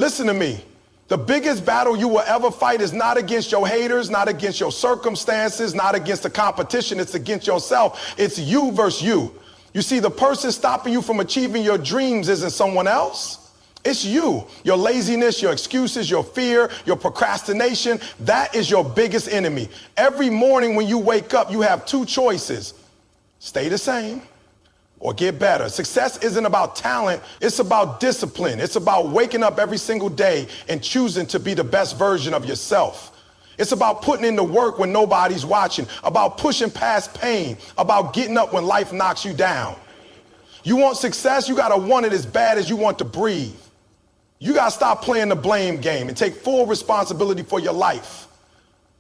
Listen to me. The biggest battle you will ever fight is not against your haters, not against your circumstances, not against the competition. It's against yourself. It's you versus you. You see, the person stopping you from achieving your dreams isn't someone else. It's you. Your laziness, your excuses, your fear, your procrastination, that is your biggest enemy. Every morning when you wake up, you have two choices. Stay the same or get better. Success isn't about talent. It's about discipline. It's about waking up every single day and choosing to be the best version of yourself. It's about putting in the work when nobody's watching, about pushing past pain, about getting up when life knocks you down. You want success? You got to want it as bad as you want to breathe. You got to stop playing the blame game and take full responsibility for your life.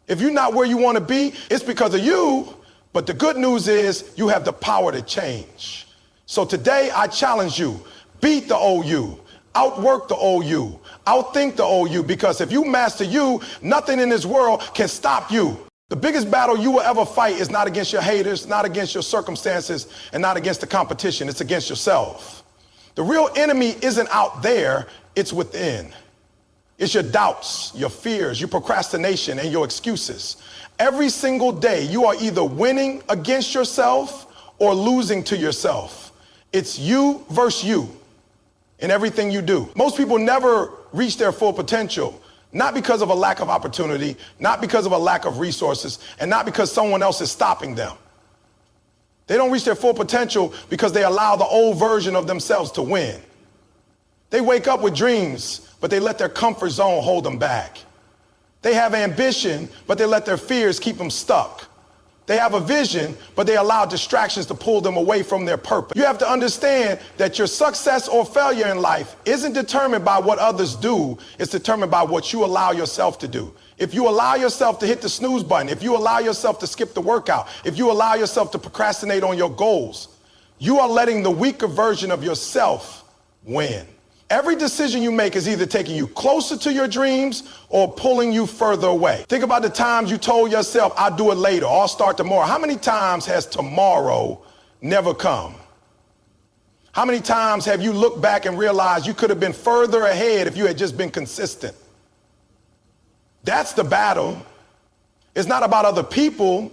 If you're not where you want to be, it's because of you. But the good news is you have the power to change. So today I challenge you, beat the old you, outwork the old you, outthink the old you, because if you master you, nothing in this world can stop you. The biggest battle you will ever fight is not against your haters, not against your circumstances, and not against the competition. It's against yourself. The real enemy isn't out there, it's within. It's your doubts, your fears, your procrastination, and your excuses. Every single day, you are either winning against yourself or losing to yourself. It's you versus you in everything you do. Most people never reach their full potential, not because of a lack of opportunity, not because of a lack of resources, and not because someone else is stopping them. They don't reach their full potential because they allow the old version of themselves to win. They wake up with dreams, but they let their comfort zone hold them back. They have ambition, but they let their fears keep them stuck. They have a vision, but they allow distractions to pull them away from their purpose. You have to understand that your success or failure in life isn't determined by what others do. It's determined by what you allow yourself to do. If you allow yourself to hit the snooze button, if you allow yourself to skip the workout, if you allow yourself to procrastinate on your goals, you are letting the weaker version of yourself win. Every decision you make is either taking you closer to your dreams or pulling you further away. Think about the times you told yourself, I'll do it later, or I'll start tomorrow. How many times has tomorrow never come? How many times have you looked back and realized you could have been further ahead if you had just been consistent? That's the battle. It's not about other people.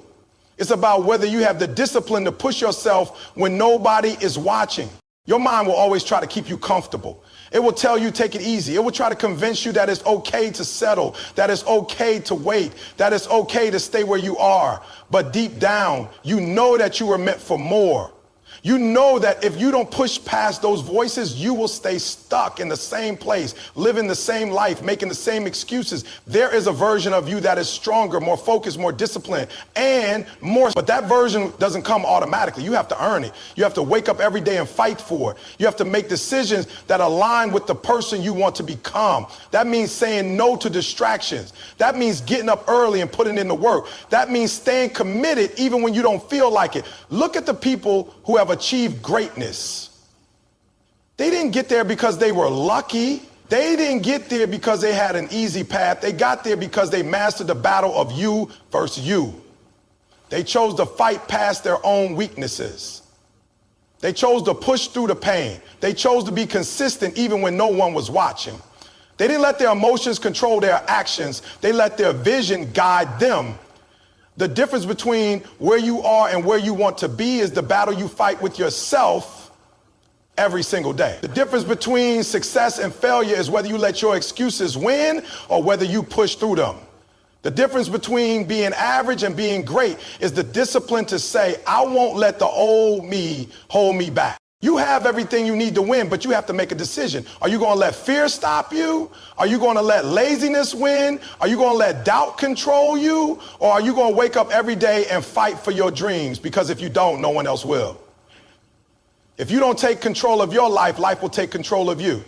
It's about whether you have the discipline to push yourself when nobody is watching. Your mind will always try to keep you comfortable. It will tell you take it easy. It will try to convince you that it's okay to settle, that it's okay to wait, that it's okay to stay where you are. But deep down, you know that you were meant for more. You know that if you don't push past those voices, you will stay stuck in the same place, living the same life, making the same excuses. There is a version of you that is stronger, more focused, more disciplined, and more. But that version doesn't come automatically. You have to earn it. You have to wake up every day and fight for it. You have to make decisions that align with the person you want to become. That means saying no to distractions. That means getting up early and putting in the work. That means staying committed even when you don't feel like it. Look at the people who have achieved greatness. They didn't get there because they were lucky. They didn't get there because they had an easy path. They got there because they mastered the battle of you versus you. They chose to fight past their own weaknesses. They chose to push through the pain. They chose to be consistent even when no one was watching. They didn't let their emotions control their actions. They let their vision guide them. The difference between where you are and where you want to be is the battle you fight with yourself every single day. The difference between success and failure is whether you let your excuses win or whether you push through them. The difference between being average and being great is the discipline to say, I won't let the old me hold me back. You have everything you need to win, but you have to make a decision. Are you going to let fear stop you? Are you going to let laziness win? Are you going to let doubt control you? Or are you going to wake up every day and fight for your dreams? Because if you don't, no one else will. If you don't take control of your life, life will take control of you.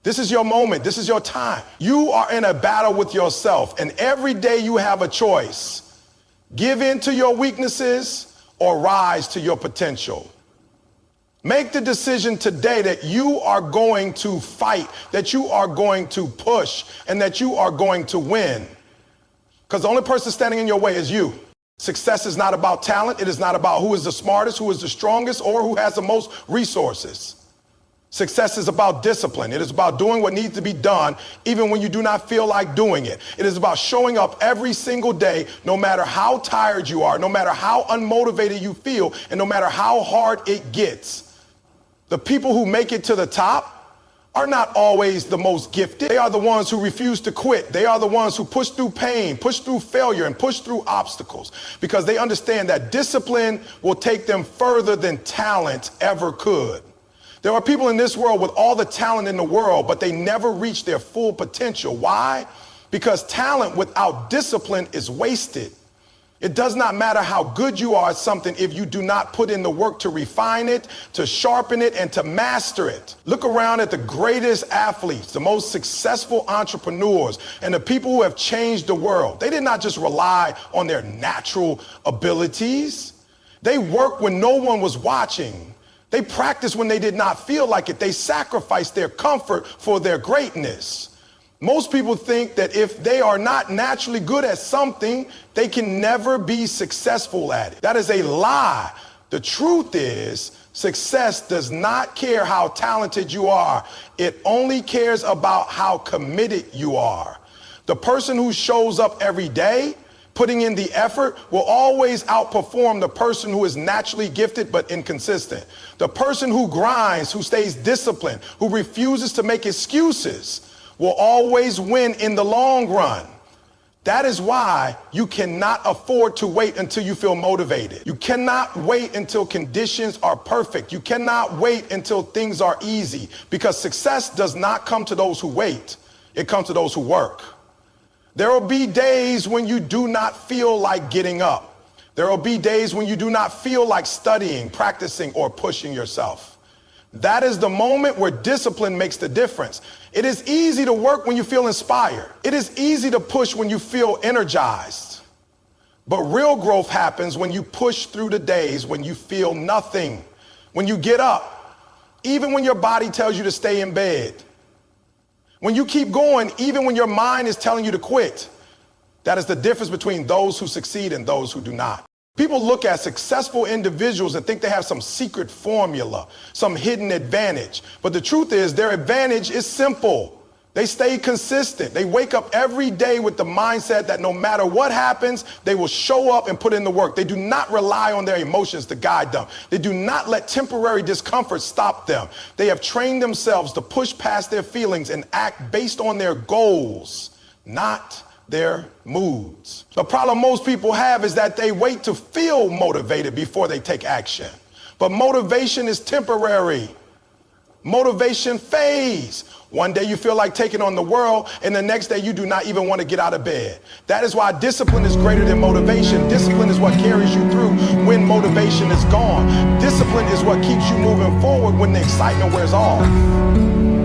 This is your moment. This is your time. You are in a battle with yourself, and every day you have a choice. Give in to your weaknesses or rise to your potential. Make the decision today that you are going to fight, that you are going to push, and that you are going to win. Because the only person standing in your way is you. Success is not about talent. It is not about who is the smartest, who is the strongest, or who has the most resources. Success is about discipline. It is about doing what needs to be done, even when you do not feel like doing it. It is about showing up every single day, no matter how tired you are, no matter how unmotivated you feel, and no matter how hard it gets. The people who make it to the top are not always the most gifted. They are the ones who refuse to quit. They are the ones who push through pain, push through failure, and push through obstacles, because they understand that discipline will take them further than talent ever could. There are people in this world with all the talent in the world, but they never reach their full potential. Why? Because talent without discipline is wasted. It does not matter how good you are at something if you do not put in the work to refine it, to sharpen it, and to master it. Look around at the greatest athletes, the most successful entrepreneurs, and the people who have changed the world. They did not just rely on their natural abilities. They worked when no one was watching. They practiced when they did not feel like it. They sacrificed their comfort for their greatness. Most people think that if they are not naturally good at something, they can never be successful at it. That is a lie. The truth is, success does not care how talented you are. It only cares about how committed you are. The person who shows up every day, putting in the effort, will always outperform the person who is naturally gifted but inconsistent. The person who grinds, who stays disciplined, who refuses to make excuses, will always win in the long run. That is why you cannot afford to wait until you feel motivated. You cannot wait until conditions are perfect. You cannot wait until things are easy, because success does not come to those who wait. It comes to those who work. There will be days when you do not feel like getting up. There will be days when you do not feel like studying, practicing, or pushing yourself. That is the moment where discipline makes the difference. It is easy to work when you feel inspired. It is easy to push when you feel energized. But real growth happens when you push through the days when you feel nothing. When you get up, even when your body tells you to stay in bed. When you keep going, even when your mind is telling you to quit. That is the difference between those who succeed and those who do not. People look at successful individuals and think they have some secret formula, some hidden advantage. But the truth is, their advantage is simple. They stay consistent. They wake up every day with the mindset that no matter what happens, they will show up and put in the work. They do not rely on their emotions to guide them. They do not let temporary discomfort stop them. They have trained themselves to push past their feelings and act based on their goals, not their moods. The problem most people have is that they wait to feel motivated before they take action. But motivation is temporary. Motivation fades. One day you feel like taking on the world, and the next day you do not even want to get out of bed. That is why discipline is greater than motivation. Discipline is what carries you through when motivation is gone. Discipline is what keeps you moving forward when the excitement wears off.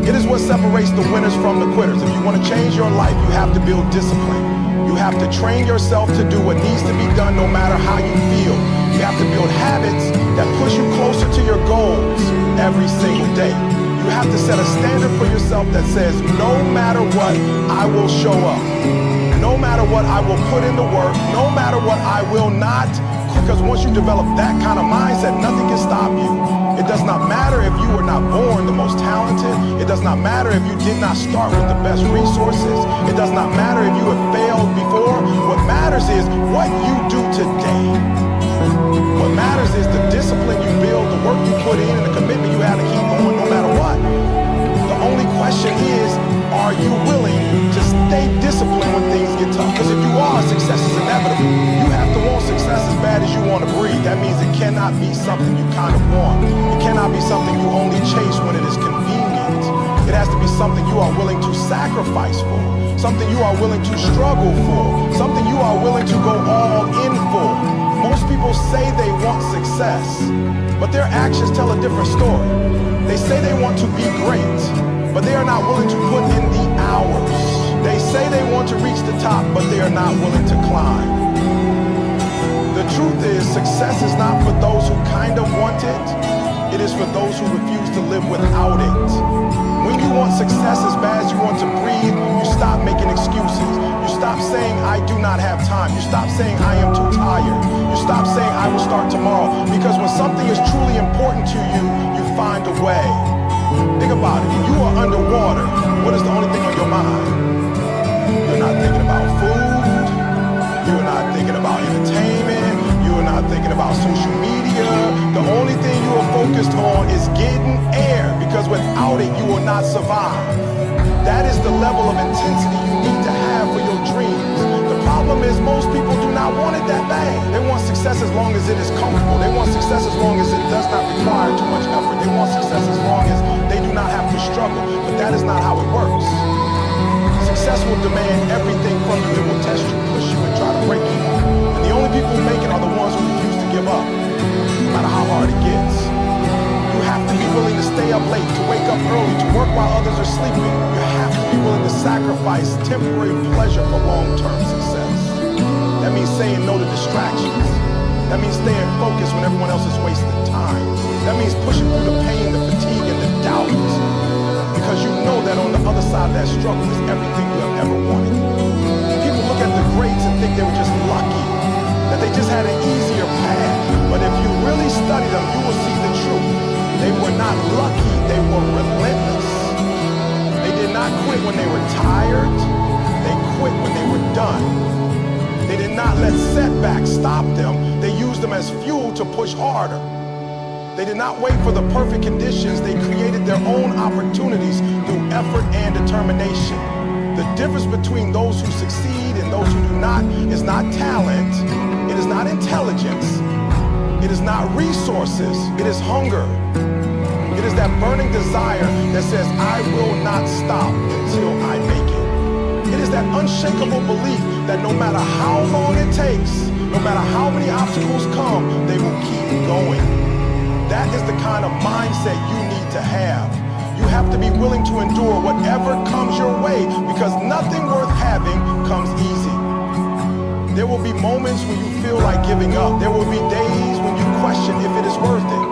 It is what separates the winners from the quitters. If you want to change your life, you have to build discipline. You have to train yourself to do what needs to be done no matter how you feel. You have to build habits that push you closer to your goals every single day. You have to set a standard for yourself that says, no matter what, I will show up. No matter what, I will put in the work. No matter what, I will not. Because once you develop that kind of mindset, nothing can stop you. It does not matter if you were not born the most talented. It does not matter if you did not start with the best resources. It does not matter if you have failed before. What matters is what you do today. What matters is the discipline you build, the work you put in, and the commitment you have to keep going no matter what. The only question is, are you willing to stay disciplined when things get tough? Because if you are, success is inevitable. You have to want success as bad as you want to breathe. That means it cannot be something you kind of want. It cannot be something you only chase when it is convenient. It has to be something you are willing to sacrifice for, something you are willing to struggle for, something you are willing to go all in for. Most people say they want success, but their actions tell a different story. They say they want to be great, but they are not willing to put in the hours. They say they want to reach the top, but they are not willing to climb. The truth is, success is not for those who kind of want it. It is for those who refuse to live without it. When you want success as bad as you want to breathe, you stop making excuses. You stop saying, I do not have time. You stop saying, I am too tired. You stop saying, I will start tomorrow. Because when something is truly important to you, you find a way. Think about it. When you are underwater, what is the only thing on your mind? You're not thinking about food. You're not thinking about entertainment. You're not thinking about social media. The only thing you are focused on is getting air, because without it, you will not survive. That is the level of intensity you need to have for your dreams. The problem is most people do not want it that bad. They want success as long as it is comfortable. They want success as long as it does not require too much effort. They want success as long as they do not have to struggle. But that is not how it works. Success will demand everything from you. It will test you, push you, and try to break you. And the only people who make it are the ones who refuse to give up, no matter how hard it gets. You have to be willing to stay up late, to wake up early, to work while others are sleeping. You have to be willing to sacrifice temporary pleasure for long-term success. That means saying no to distractions. That means staying focused when everyone else is wasting time. That means pushing through the pain, the fatigue, and the doubt. Because you know that on the other side of that struggle is everything you have ever wanted. People look at the greats and think they were just lucky, that they just had an easier path. But if you really study them, you will see the truth. They were not lucky, they were relentless. They did not quit when they were tired. They quit when they were done. They did not let setbacks stop them. They used them as fuel to push harder. They did not wait for the perfect conditions. They created their own opportunities through effort and determination. The difference between those who succeed and those who do not is not talent. It is not intelligence. It is not resources. It is hunger. It is that burning desire that says, I will not stop until I make it. It is that unshakable belief that no matter how long it takes, no matter how many obstacles come, they will keep going. That is the kind of mindset you need to have. You have to be willing to endure whatever comes your way, because nothing worth having comes easy. There will be moments when you feel like giving up. There will be days when you question if it is worth it.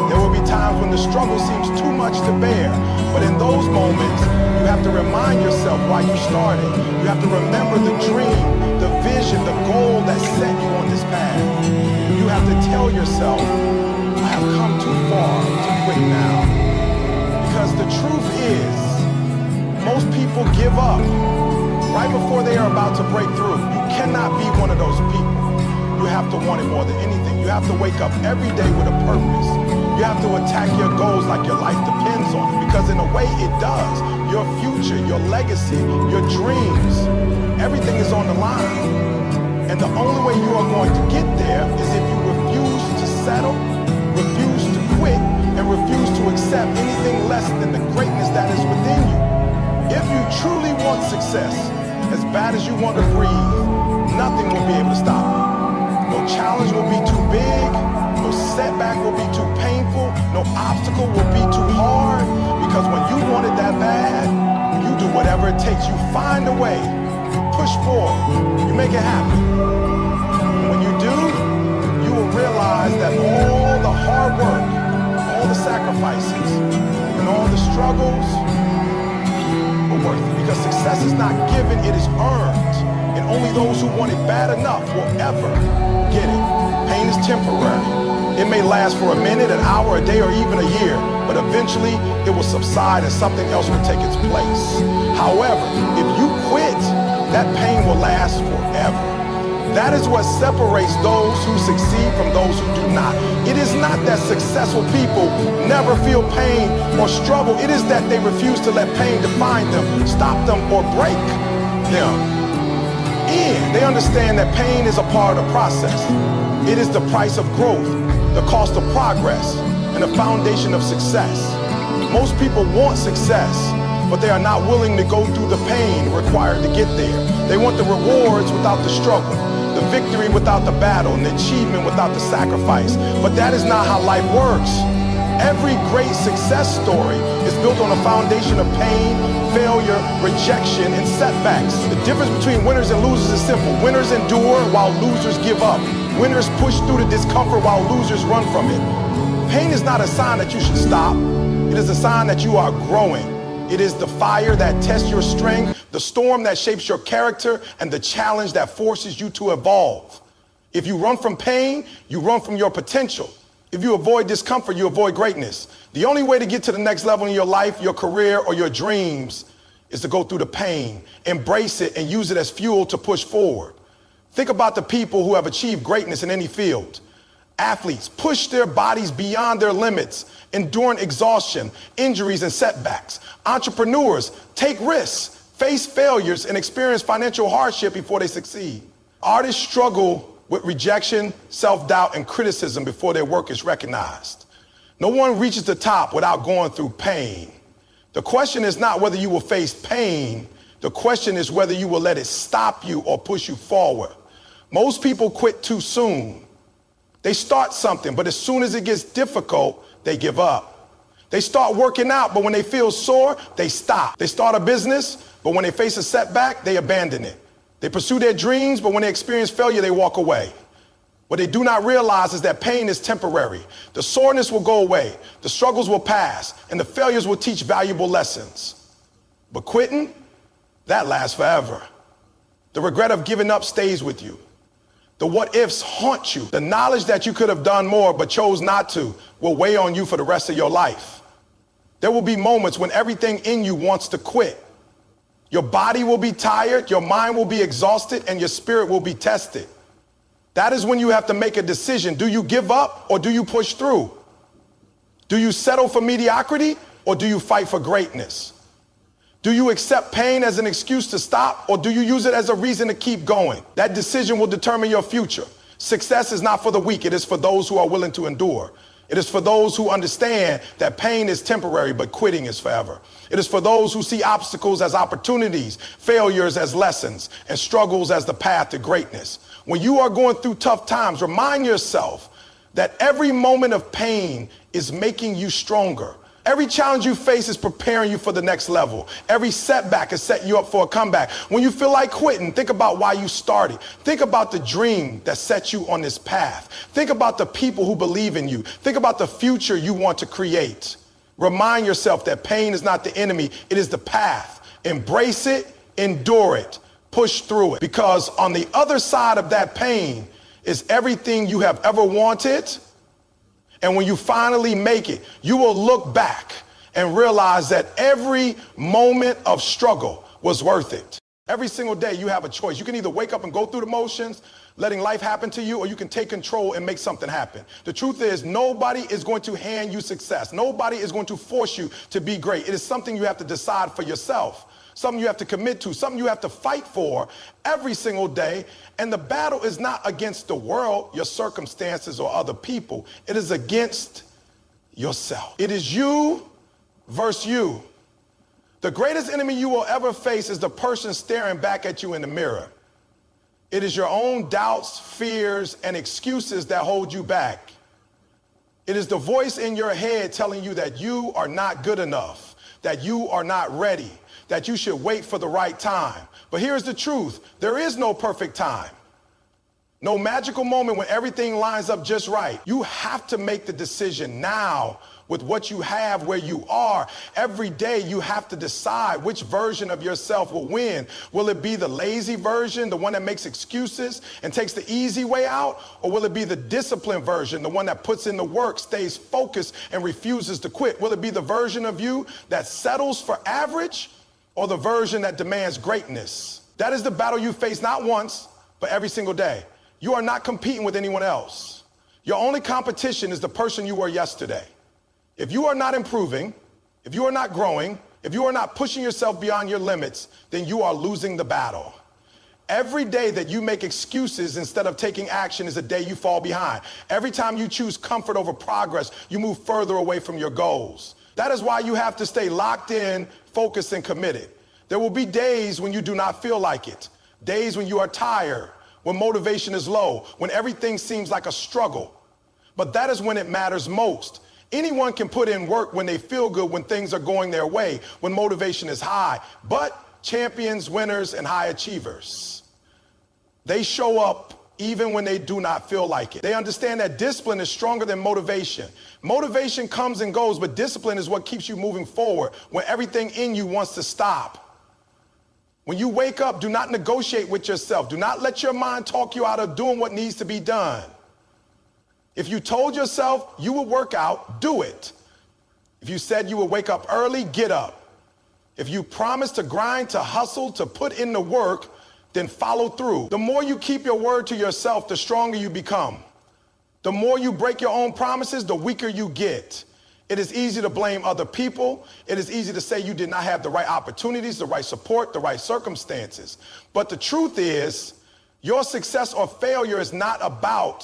There will be times when the struggle seems too much to bear. But in those moments, you have to remind yourself why you started. You have to remember the dream, the vision, the goal that set you on this path. You have to tell yourself, I have come too far to quit now. Because the truth is, most people give up right before they are about to break through. You cannot be one of those people. You have to want it more than anything. You have to wake up every day with a purpose. You have to attack your goals like your life depends on it, because in a way it does. Your future, your legacy, your dreams, everything is on the line. And the only way you are going to get there is if you refuse to settle, refuse to quit, and refuse to accept anything less than the greatness that is within you. If you truly want success, as bad as you want to breathe, nothing will be able to stop you. No challenge will be too big, no setback will be too painful, no obstacle will be too hard, because when you want it that bad, you do whatever it takes. You find a way, you push forward, you make it happen. And when you do, you will realize that all the hard work, all the sacrifices, and all the struggles were worth it. Because success is not given, it is earned. And only those who want it bad enough will ever get it. Pain is temporary. It may last for a minute, an hour, a day, or even a year, but eventually it will subside and something else will take its place. However, if you quit, that pain will last forever. That is what separates those who succeed from those who do not. It is not that successful people never feel pain or struggle. It is that they refuse to let pain define them, stop them, or break them. They understand that pain is a part of the process. It is the price of growth, the cost of progress, and the foundation of success. Most people want success, but they are not willing to go through the pain required to get there. They want the rewards without the struggle, the victory without the battle, and the achievement without the sacrifice. But that is not how life works. Every great success story is built on a foundation of pain, failure, rejection, and setbacks. The difference between winners and losers is simple. Winners endure while losers give up. Winners push through the discomfort while losers run from it. Pain is not a sign that you should stop. It is a sign that you are growing. It is the fire that tests your strength, the storm that shapes your character, and the challenge that forces you to evolve. If you run from pain, you run from your potential. If you avoid discomfort, you avoid greatness. The only way to get to the next level in your life, your career, or your dreams is to go through the pain, embrace it, and use it as fuel to push forward. Think about the people who have achieved greatness in any field. Athletes push their bodies beyond their limits, enduring exhaustion, injuries, and setbacks. Entrepreneurs take risks, face failures, and experience financial hardship before they succeed. Artists struggle with rejection, self-doubt, and criticism before their work is recognized. No one reaches the top without going through pain. The question is not whether you will face pain. The question is whether you will let it stop you or push you forward. Most people quit too soon. They start something, but as soon as it gets difficult, they give up. They start working out, but when they feel sore, they stop. They start a business, but when they face a setback, they abandon it. They pursue their dreams, but when they experience failure, they walk away. What they do not realize is that pain is temporary. The soreness will go away, the struggles will pass, and the failures will teach valuable lessons. But quitting, that lasts forever. The regret of giving up stays with you. The what ifs haunt you. The knowledge that you could have done more but chose not to will weigh on you for the rest of your life. There will be moments when everything in you wants to quit. Your body will be tired, your mind will be exhausted, and your spirit will be tested. That is when you have to make a decision. Do you give up or do you push through? Do you settle for mediocrity or do you fight for greatness? Do you accept pain as an excuse to stop, or do you use it as a reason to keep going? That decision will determine your future. Success is not for the weak. It is for those who are willing to endure. It is for those who understand that pain is temporary, but quitting is forever. It is for those who see obstacles as opportunities, failures as lessons, and struggles as the path to greatness. When you are going through tough times, remind yourself that every moment of pain is making you stronger. Every challenge you face is preparing you for the next level. Every setback is setting you up for a comeback. When you feel like quitting, think about why you started. Think about the dream that set you on this path. Think about the people who believe in you. Think about the future you want to create. Remind yourself that pain is not the enemy, it is the path. Embrace it, endure it, push through it. Because on the other side of that pain is everything you have ever wanted. And when you finally make it, you will look back and realize that every moment of struggle was worth it. Every single day you have a choice. You can either wake up and go through the motions, letting life happen to you, or you can take control and make something happen. The truth is, nobody is going to hand you success. Nobody is going to force you to be great. It is something you have to decide for yourself. Something you have to commit to, something you have to fight for every single day. And the battle is not against the world, your circumstances, or other people. It is against yourself. It is you versus you. The greatest enemy you will ever face is the person staring back at you in the mirror. It is your own doubts, fears, and excuses that hold you back. It is the voice in your head telling you that you are not good enough, that you are not ready, that you should wait for the right time. But here's the truth. There is no perfect time. No magical moment when everything lines up just right. You have to make the decision now with what you have where you are. Every day you have to decide which version of yourself will win. Will it be the lazy version, the one that makes excuses and takes the easy way out? Or will it be the disciplined version, the one that puts in the work, stays focused, and refuses to quit? Will it be the version of you that settles for average, or the version that demands greatness? That is the battle you face not once, but every single day. You are not competing with anyone else. Your only competition is the person you were yesterday. If you are not improving, if you are not growing, if you are not pushing yourself beyond your limits, then you are losing the battle. Every day that you make excuses instead of taking action is a day you fall behind. Every time you choose comfort over progress, you move further away from your goals. That is why you have to stay locked in, focused, and committed. There will be days when you do not feel like it, days when you are tired, when motivation is low, when everything seems like a struggle. But that is when it matters most. Anyone can put in work when they feel good, when things are going their way, when motivation is high. But champions, winners, and high achievers, they show up even when they do not feel like it. They understand that discipline is stronger than motivation. Motivation comes and goes, but discipline is what keeps you moving forward when everything in you wants to stop. When you wake up, do not negotiate with yourself. Do not let your mind talk you out of doing what needs to be done. If you told yourself you would work out, do it. If you said you would wake up early, get up. If you promise to grind, to hustle, to put in the work, then follow through. The more you keep your word to yourself, the stronger you become. The more you break your own promises, the weaker you get. It is easy to blame other people. It is easy to say you did not have the right opportunities, the right support, the right circumstances. But the truth is, your success or failure is not about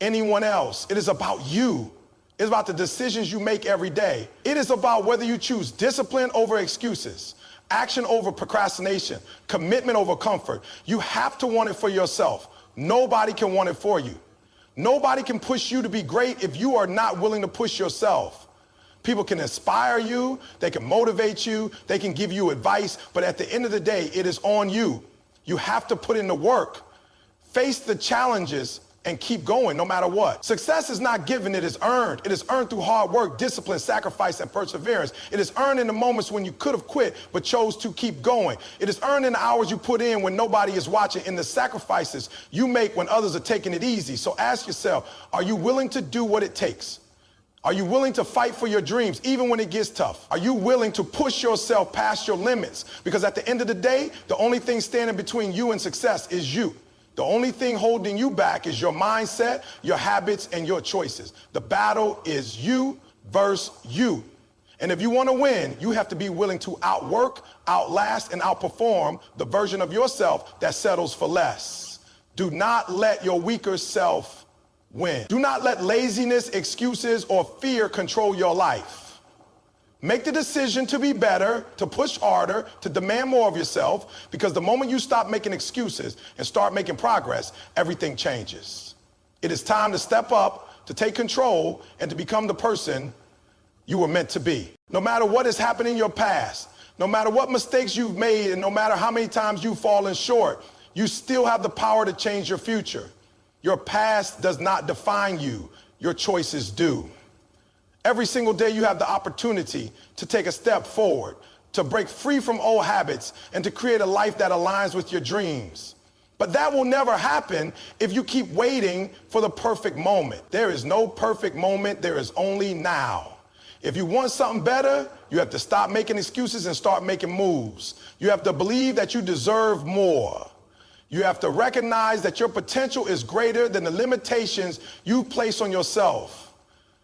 anyone else. It is about you. It's about the decisions you make every day. It is about whether you choose discipline over excuses, action over procrastination, commitment over comfort. You have to want it for yourself. Nobody can want it for you. Nobody can push you to be great if you are not willing to push yourself. People can inspire you, they can motivate you, they can give you advice, but at the end of the day, it is on you. You have to put in the work, face the challenges, and keep going no matter what. Success is not given, it is earned. It is earned through hard work, discipline, sacrifice, and perseverance. It is earned in the moments when you could have quit but chose to keep going. It is earned in the hours you put in when nobody is watching, in the sacrifices you make when others are taking it easy. So ask yourself, are you willing to do what it takes? Are you willing to fight for your dreams even when it gets tough? Are you willing to push yourself past your limits? Because at the end of the day, the only thing standing between you and success is you. The only thing holding you back is your mindset, your habits, and your choices. The battle is you versus you. And if you want to win, you have to be willing to outwork, outlast, and outperform the version of yourself that settles for less. Do not let your weaker self win. Do not let laziness, excuses, or fear control your life. Make the decision to be better, to push harder, to demand more of yourself, because the moment you stop making excuses and start making progress, everything changes. It is time to step up, to take control, and to become the person you were meant to be. No matter what has happened in your past, no matter what mistakes you've made, and no matter how many times you've fallen short, you still have the power to change your future. Your past does not define you. Your choices do. Every single day you have the opportunity to take a step forward, to break free from old habits, and to create a life that aligns with your dreams. But that will never happen if you keep waiting for the perfect moment. There is no perfect moment, there is only now. If you want something better, you have to stop making excuses and start making moves. You have to believe that you deserve more. You have to recognize that your potential is greater than the limitations you place on yourself.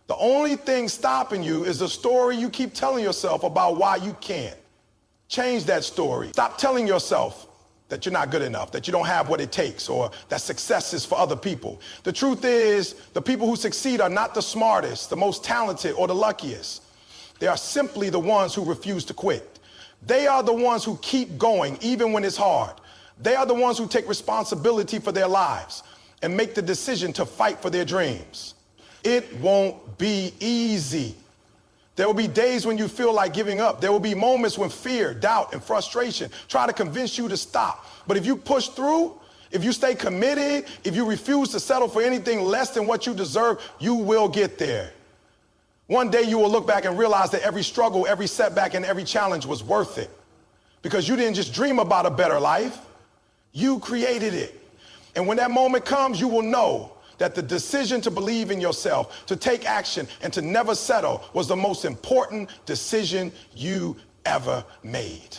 The only thing stopping you is the story you keep telling yourself about why you can't. Change that story. Stop telling yourself that you're not good enough, that you don't have what it takes, or that success is for other people. The truth is, the people who succeed are not the smartest, the most talented, or the luckiest. They are simply the ones who refuse to quit. They are the ones who keep going even when it's hard. They are the ones who take responsibility for their lives and make the decision to fight for their dreams. It won't be easy. There will be days when you feel like giving up. There will be moments when fear, doubt, and frustration try to convince you to stop. But if you push through, if you stay committed, if you refuse to settle for anything less than what you deserve, you will get there. One day you will look back and realize that every struggle, every setback, and every challenge was worth it. Because you didn't just dream about a better life, you created it. And when that moment comes, you will know that the decision to believe in yourself, to take action, and to never settle was the most important decision you ever made.